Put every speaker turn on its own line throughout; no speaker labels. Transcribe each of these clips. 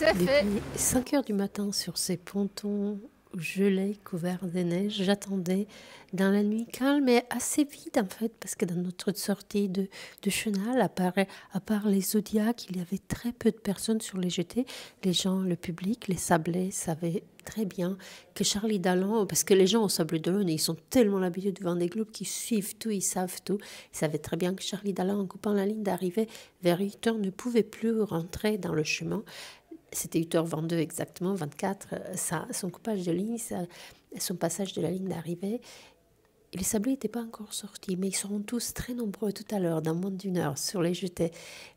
C'est fait.
Depuis 5 heures du matin sur ces pontons gelés couverts de neige, j'attendais dans la nuit calme et assez vide en fait, parce que dans notre sortie de Chenal, à part les Zodiacs, il y avait très peu de personnes sur les jetés. Les gens, le public, les Sablés savaient très bien que Charlie Dallan, parce que les gens au Sable d'Olonne, ils sont tellement habitués devant des globes qu'ils suivent tout, ils savent tout. Ils savaient très bien que Charlie Dallan, en coupant la ligne d'arrivée vers 8 heures, ne pouvait plus rentrer dans le chemin. C'était 8h22 exactement, 24, son coupage de ligne, son passage de la ligne d'arrivée. Et les sablés n'étaient pas encore sortis, mais ils seront tous très nombreux tout à l'heure, dans moins d'une heure, sur les jetés.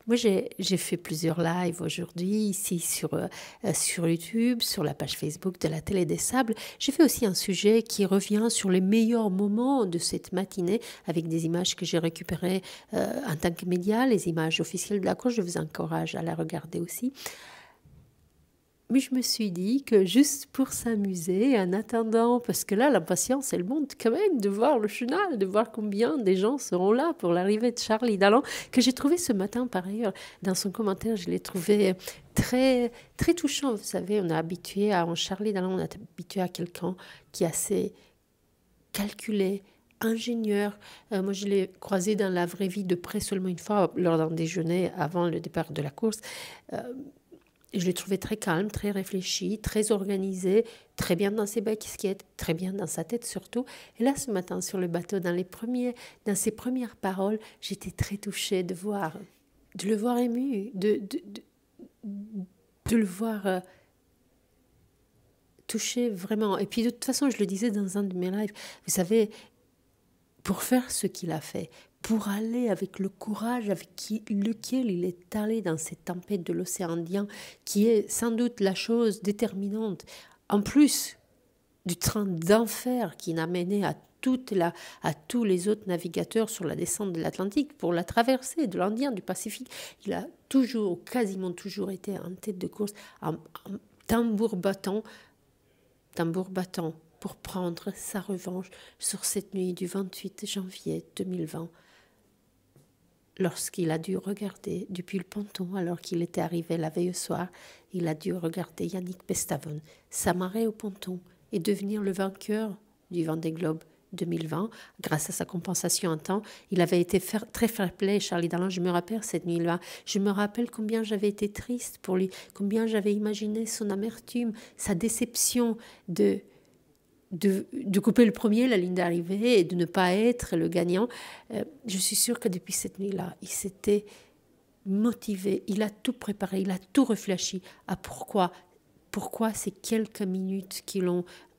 Moi, j'ai fait plusieurs lives aujourd'hui, ici sur YouTube, sur la page Facebook de la Télé des Sables. J'ai fait aussi un sujet qui revient sur les meilleurs moments de cette matinée, avec des images que j'ai récupérées en tant que média, les images officielles de la course. Je vous encourage à la regarder aussi. Mais je me suis dit que juste pour s'amuser, en attendant, parce que là, l'impatience, elle monte quand même de voir le Chenal, de voir combien des gens seront là pour l'arrivée de Charlie Dallan, que j'ai trouvé ce matin par ailleurs. Dans son commentaire, je l'ai trouvé très, très touchant. Vous savez, on est habitué à, en Charlie Dallan, on est habitué à quelqu'un qui est assez calculé, ingénieur. Moi, je l'ai croisé dans la vraie vie de près seulement une fois, lors d'un déjeuner avant le départ de la course. Je l'ai trouvé très calme, très réfléchi, très organisé, très bien dans ses baskets, très bien dans sa tête surtout. Et là, ce matin, sur le bateau, dans ses premières paroles, j'étais très touchée de le voir ému, de le voir touché vraiment. Et puis, de toute façon, je le disais dans un de mes lives, vous savez, pour faire ce qu'il a fait, pour aller avec le courage avec lequel il est allé dans cette tempête de l'océan Indien, qui est sans doute la chose déterminante, en plus du train d'enfer qui n'a mené à tous les autres navigateurs sur la descente de l'Atlantique pour la traversée de l'Indien, du Pacifique. Il a toujours, quasiment toujours été en tête de course, en tambour battant, pour prendre sa revanche sur cette nuit du 28 janvier 2020, lorsqu'il a dû regarder depuis le ponton, alors qu'il était arrivé la veille au soir, il a dû regarder Yannick Bestaven s'amarrer au ponton et devenir le vainqueur du Vendée Globe 2020, grâce à sa compensation en temps. Il avait été très fair-play, Charlie Dallan. Je me rappelle cette nuit-là. Je me rappelle combien j'avais été triste pour lui, combien j'avais imaginé son amertume, sa déception de couper le premier, la ligne d'arrivée, et de ne pas être le gagnant. Je suis sûre que depuis cette nuit-là, il s'était motivé, il a tout préparé, il a tout réfléchi à pourquoi ces quelques minutes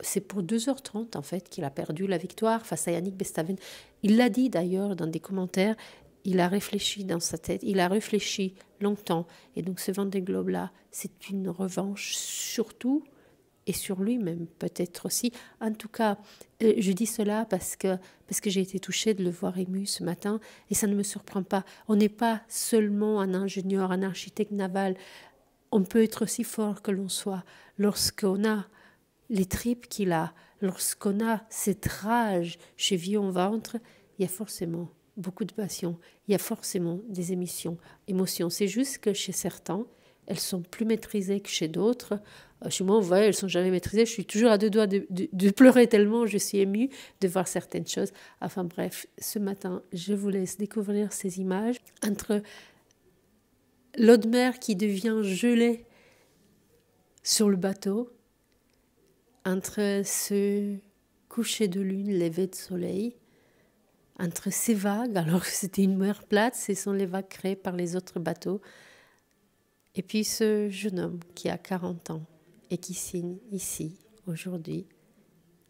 c'est pour 2h30 en fait qu'il a perdu la victoire face à Yannick Bestaven. Il l'a dit d'ailleurs dans des commentaires, il a réfléchi dans sa tête, il a réfléchi longtemps. Et donc ce Vendée Globe-là, c'est une revanche surtout, et sur lui-même peut-être aussi. En tout cas, je dis cela parce que j'ai été touchée de le voir ému ce matin, et ça ne me surprend pas. On n'est pas seulement un ingénieur, un architecte naval. On peut être aussi fort que l'on soit. Lorsqu'on a les tripes qu'il a, lorsqu'on a cette rage chevillée au ventre, il y a forcément beaucoup de passion, il y a forcément des émotions. C'est juste que chez certains, elles sont plus maîtrisées que chez d'autres. Chez moi, vous voyez, elles ne sont jamais maîtrisées. Je suis toujours à deux doigts de pleurer tellement je suis émue de voir certaines choses. Enfin bref, ce matin, je vous laisse découvrir ces images entre l'eau de mer qui devient gelée sur le bateau, entre ce coucher de lune, lever de soleil, entre ces vagues, alors que c'était une mer plate, ce sont les vagues créées par les autres bateaux, et puis ce jeune homme qui a 40 ans et qui signe ici, aujourd'hui,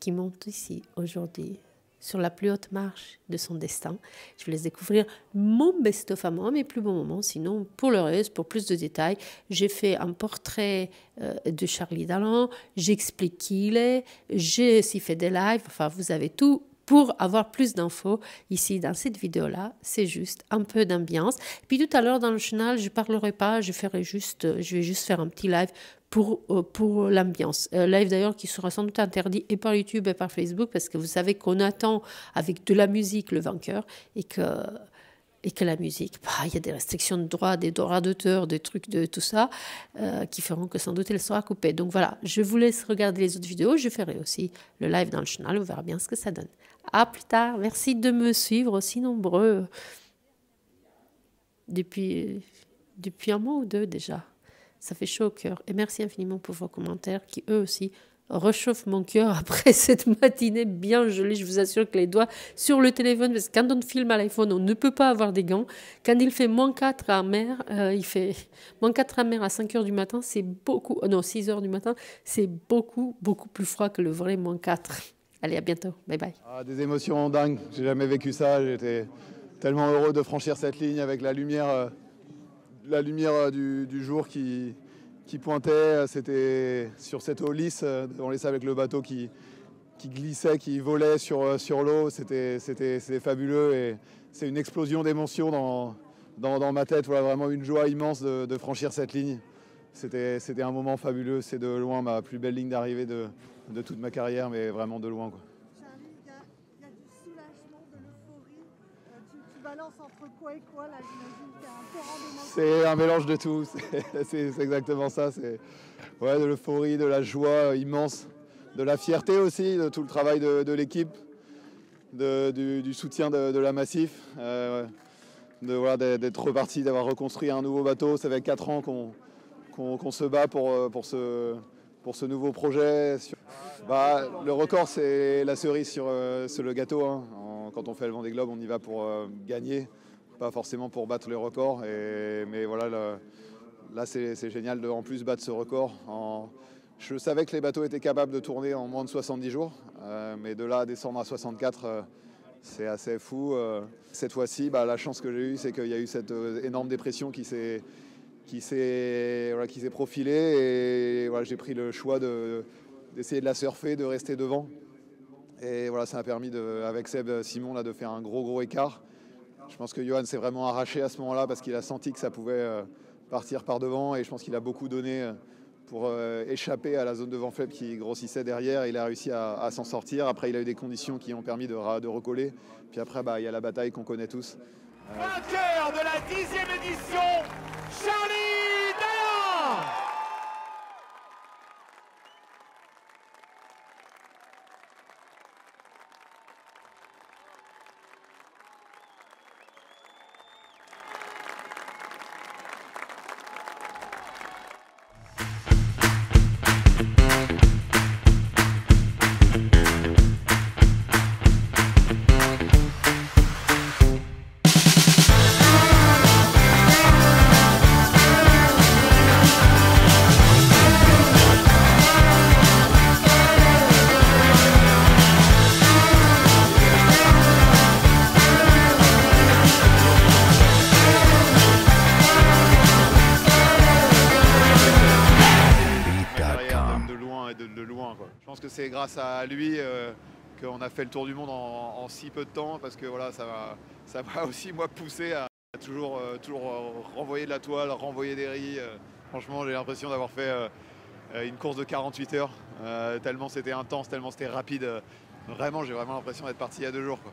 qui monte ici, aujourd'hui, sur la plus haute marche de son destin. Je vous laisse découvrir mon best-of à moi, mes plus beaux moments. Sinon, pour le reste, pour plus de détails, j'ai fait un portrait de Charlie Dallan, j'explique qui il est, j'ai aussi fait des lives, enfin, vous avez tout. Pour avoir plus d'infos, ici, dans cette vidéo-là, c'est juste un peu d'ambiance. Puis tout à l'heure, dans le Chenal, je ne parlerai pas, je vais juste faire un petit live pour l'ambiance. Live d'ailleurs qui sera sans doute interdit et par YouTube et par Facebook, parce que vous savez qu'on attend avec de la musique le vainqueur, et que et que la musique, bah, il y a des restrictions de droit, des droits d'auteur, des trucs de tout ça, qui feront que sans doute elle sera coupée. Donc voilà, je vous laisse regarder les autres vidéos. Je ferai aussi le live dans le canal, on verra bien ce que ça donne. À plus tard, merci de me suivre aussi nombreux depuis un mois ou deux déjà. Ça fait chaud au cœur. Et merci infiniment pour vos commentaires qui, eux aussi, réchauffent mon cœur après cette matinée bien gelée. Je vous assure que les doigts sur le téléphone, parce que quand on filme à l'iPhone, on ne peut pas avoir des gants. Quand il fait -4 à mer, il fait -4 à mer à 5 h du matin, c'est beaucoup, non, 6 h du matin, c'est beaucoup, beaucoup plus froid que le vrai -4. Allez, à bientôt. Bye bye.
Ah, des émotions dingues. J'ai jamais vécu ça. J'étais tellement heureux de franchir cette ligne avec la lumière du jour qui pointait. C'était sur cette eau lisse devant les sables avec le bateau qui glissait, qui volait sur l'eau. C'était fabuleux et c'est une explosion d'émotions dans ma tête. Voilà, vraiment une joie immense de franchir cette ligne. C'était un moment fabuleux. C'est de loin ma plus belle ligne d'arrivée de toute ma carrière, mais vraiment de loin, quoi.
Il y a du soulagement, de l'euphorie. Tu balances entre quoi et quoi là? J'imagine qu'il y a un torrent d'émotions.
C'est un mélange de tout, c'est exactement ça. C'est ouais, de l'euphorie, de la joie immense, de la fierté aussi, de tout le travail de l'équipe, du soutien de la Massif, voilà, d'être reparti, d'avoir reconstruit un nouveau bateau. Ça fait 4 ans qu'on se bat pour ce nouveau projet. Bah, le record, c'est la cerise sur le gâteau, hein. Quand on fait le Vendée Globe, on y va pour gagner, pas forcément pour battre le record. Mais voilà, là c'est génial de en plus battre ce record. Je savais que les bateaux étaient capables de tourner en moins de 70 jours, mais de là à descendre à 64, c'est assez fou. Cette fois-ci, bah, la chance que j'ai eue, c'est qu'il y a eu cette énorme dépression qui s'est profilée, et voilà, j'ai pris le choix d'essayer de la surfer, de rester devant. Et voilà, ça m'a permis, avec Seb Simon, là, de faire un gros écart. Je pense que Johan s'est vraiment arraché à ce moment-là parce qu'il a senti que ça pouvait partir par devant, et je pense qu'il a beaucoup donné pour échapper à la zone de vent faible qui grossissait derrière, et il a réussi à s'en sortir. Après, il a eu des conditions qui ont permis de recoller. Puis après, bah, il y a la bataille qu'on connaît tous.
Vainqueur de la 10e édition, Charlie Dayan!
De loin, quoi. Je pense que c'est grâce à lui qu'on a fait le tour du monde en si peu de temps, parce que voilà, ça m'a aussi moi poussé à toujours renvoyer de la toile, renvoyer des riz. Franchement, j'ai l'impression d'avoir fait une course de 48 heures, tellement c'était intense, tellement c'était rapide. Vraiment, j'ai vraiment l'impression d'être parti il y a 2 jours, quoi.